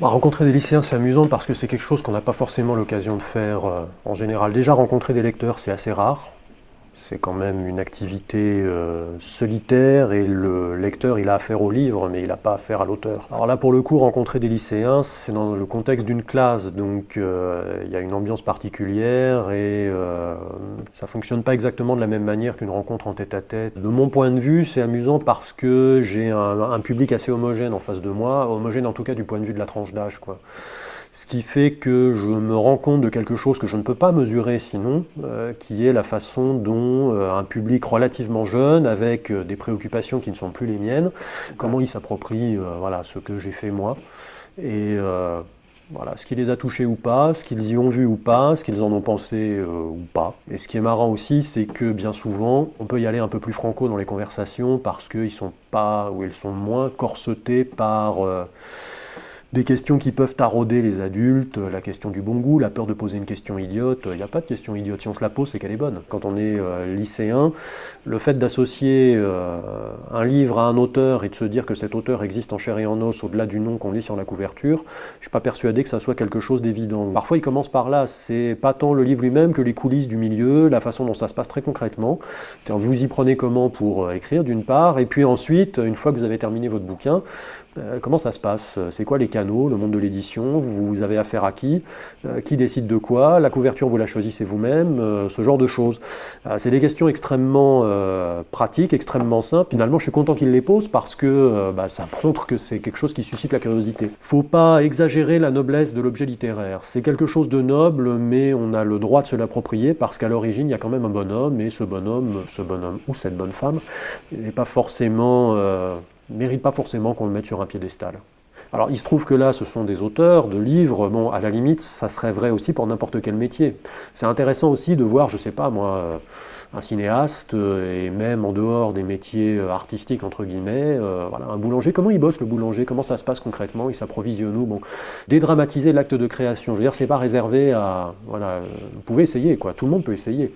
Rencontrer des lycéens, c'est amusant parce que c'est quelque chose qu'on n'a pas forcément l'occasion de faire en général. Déjà, rencontrer des lecteurs, c'est assez rare. C'est quand même une activité solitaire et le lecteur, il a affaire au livre, mais il n'a pas affaire à l'auteur. Alors là, pour le coup, rencontrer des lycéens, c'est dans le contexte d'une classe, donc il y a une ambiance particulière et ça ne fonctionne pas exactement de la même manière qu'une rencontre en tête-à-tête. De mon point de vue, c'est amusant parce que j'ai un public assez homogène en face de moi, homogène en tout cas du point de vue de la tranche d'âge, quoi. Ce qui fait que je me rends compte de quelque chose que je ne peux pas mesurer sinon, qui est la façon dont un public relativement jeune, avec des préoccupations qui ne sont plus les miennes, comment il s'approprie voilà, ce que j'ai fait moi. Et voilà, ce qui les a touchés ou pas, ce qu'ils y ont vu ou pas, ce qu'ils en ont pensé ou pas. Et ce qui est marrant aussi, c'est que bien souvent, on peut y aller un peu plus franco dans les conversations parce qu'ils sont pas, ou ils sont moins corsetés par des questions qui peuvent tarauder les adultes, la question du bon goût, la peur de poser une question idiote. Il n'y a pas de question idiote, si on se la pose, c'est qu'elle est bonne. Quand on est lycéen, le fait d'associer un livre à un auteur et de se dire que cet auteur existe en chair et en os au-delà du nom qu'on lit sur la couverture, je ne suis pas persuadé que ça soit quelque chose d'évident. Parfois, il commence par là, c'est pas tant le livre lui-même que les coulisses du milieu, la façon dont ça se passe très concrètement. C'est-à-dire, vous y prenez comment pour écrire d'une part, et puis ensuite, une fois que vous avez terminé votre bouquin, comment ça se passe? C'est quoi les canaux, le monde de l'édition? Vous avez affaire à qui? Qui décide de quoi? La couverture, vous la choisissez vous-même? Ce genre de choses. C'est des questions extrêmement pratiques, extrêmement simples. Finalement, je suis content qu'il les pose parce que ça montre que c'est quelque chose qui suscite la curiosité. Faut pas exagérer la noblesse de l'objet littéraire. C'est quelque chose de noble, mais on a le droit de se l'approprier parce qu'à l'origine, il y a quand même un bonhomme, et ce bonhomme ou cette bonne femme n'est pas forcément... mérite pas forcément qu'on le mette sur un piédestal. Alors il se trouve que là, ce sont des auteurs de livres, bon, à la limite, ça serait vrai aussi pour n'importe quel métier. C'est intéressant aussi de voir, je sais pas moi, un cinéaste, et même en dehors des métiers artistiques, entre guillemets, voilà, un boulanger, comment il bosse le boulanger, comment ça se passe concrètement, il s'approvisionne où, bon, dédramatiser l'acte de création, je veux dire, c'est pas réservé à, voilà, vous pouvez essayer, quoi, tout le monde peut essayer.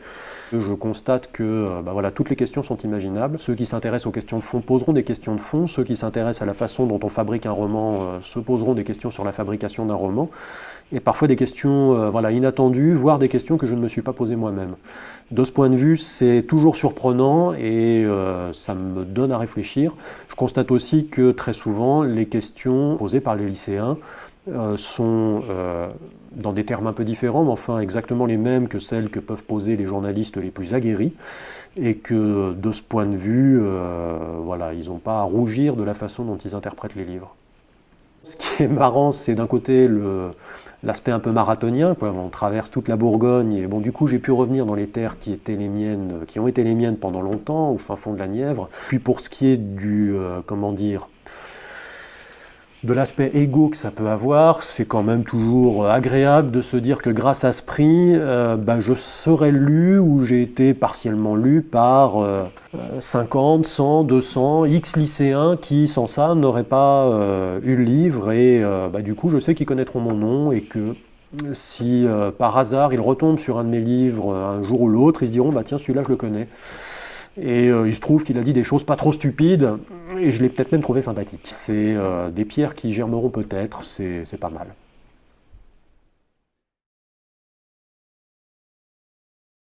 Je constate que voilà, toutes les questions sont imaginables. Ceux qui s'intéressent aux questions de fond poseront des questions de fond. Ceux qui s'intéressent à la façon dont on fabrique un roman se poseront des questions sur la fabrication d'un roman. Et parfois des questions voilà, inattendues, voire des questions que je ne me suis pas posées moi-même. De ce point de vue, c'est toujours surprenant et ça me donne à réfléchir. Je constate aussi que très souvent, les questions posées par les lycéens sont dans des termes un peu différents, mais enfin exactement les mêmes que celles que peuvent poser les journalistes les plus aguerris, et que de ce point de vue, voilà, ils n'ont pas à rougir de la façon dont ils interprètent les livres. Ce qui est marrant, c'est d'un côté l'aspect un peu marathonien, quoi. On traverse toute la Bourgogne, et bon, du coup j'ai pu revenir dans les terres qui étaient les miennes, qui ont été les miennes pendant longtemps, au fin fond de la Nièvre. Puis pour ce qui est du, comment dire, de l'aspect égo que ça peut avoir, c'est quand même toujours agréable de se dire que grâce à ce prix, je serai lu ou j'ai été partiellement lu par 50, 100, 200, X lycéens qui, sans ça, n'auraient pas eu le livre et du coup, je sais qu'ils connaîtront mon nom et que si par hasard ils retombent sur un de mes livres un jour ou l'autre, ils se diront tiens, celui-là je le connais. Et il se trouve qu'il a dit des choses pas trop stupides, et je l'ai peut-être même trouvé sympathique. C'est des pierres qui germeront peut-être, c'est pas mal.